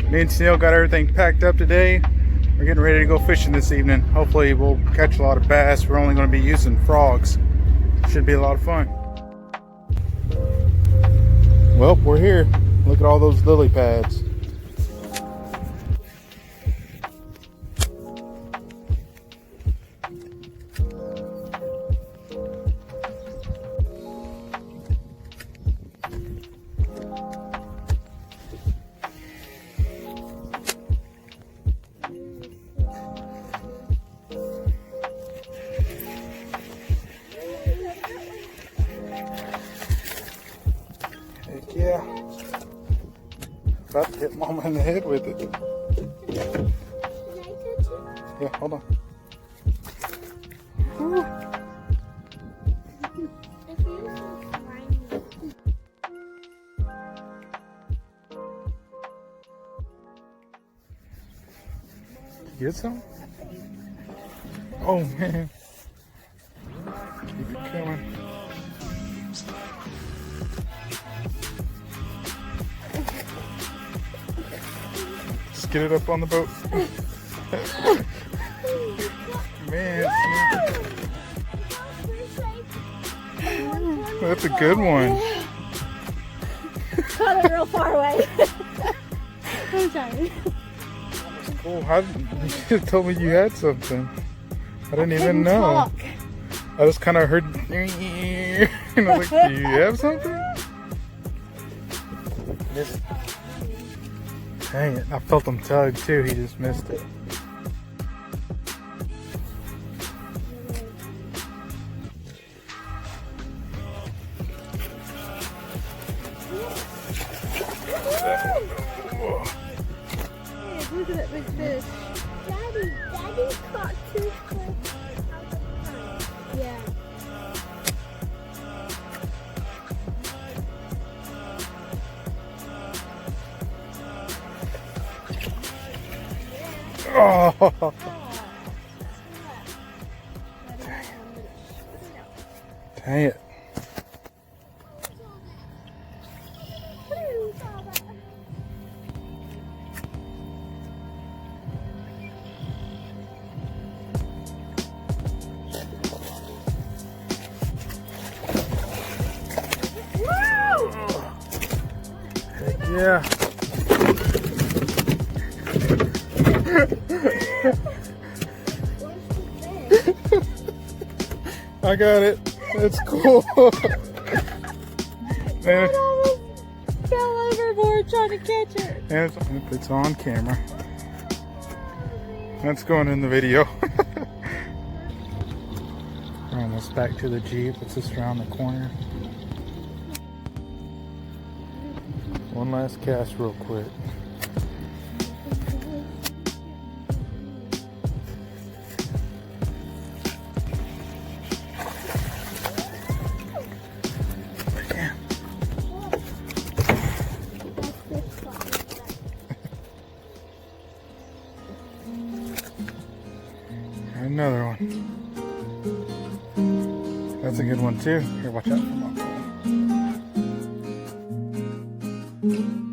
Me and Snail got everything packed up today. We're getting ready to go fishing this evening. Hopefully we'll catch a lot of bass. We're only going to be using frogs. Should be a lot of fun. Well, we're here. Look at all those lily pads. Heck yeah. About to hit Mama in the head with it. Yeah, hold on. Woo. Get some? Oh man. Keep it coming. Just get it up on the boat. Man, that's a good one. Caught it real far away. I'm sorry. Cool. You just told me you had something. I didn't even know. Talk. I just kind of heard, and I was like, do you have something? Missed. Dang it, I felt him tug too, he just missed it. Hey, look at that big fish. Daddy caught two clips. Yeah. Oh! Dang it. Heck yeah. I got it. It's cool. Man, It almost fell overboard trying to catch it. and it's on camera. That's going in the video. We're almost back to the Jeep. It's just around the corner. One last cast real quick. Another one. That's a good one too. Here, watch out for my phone.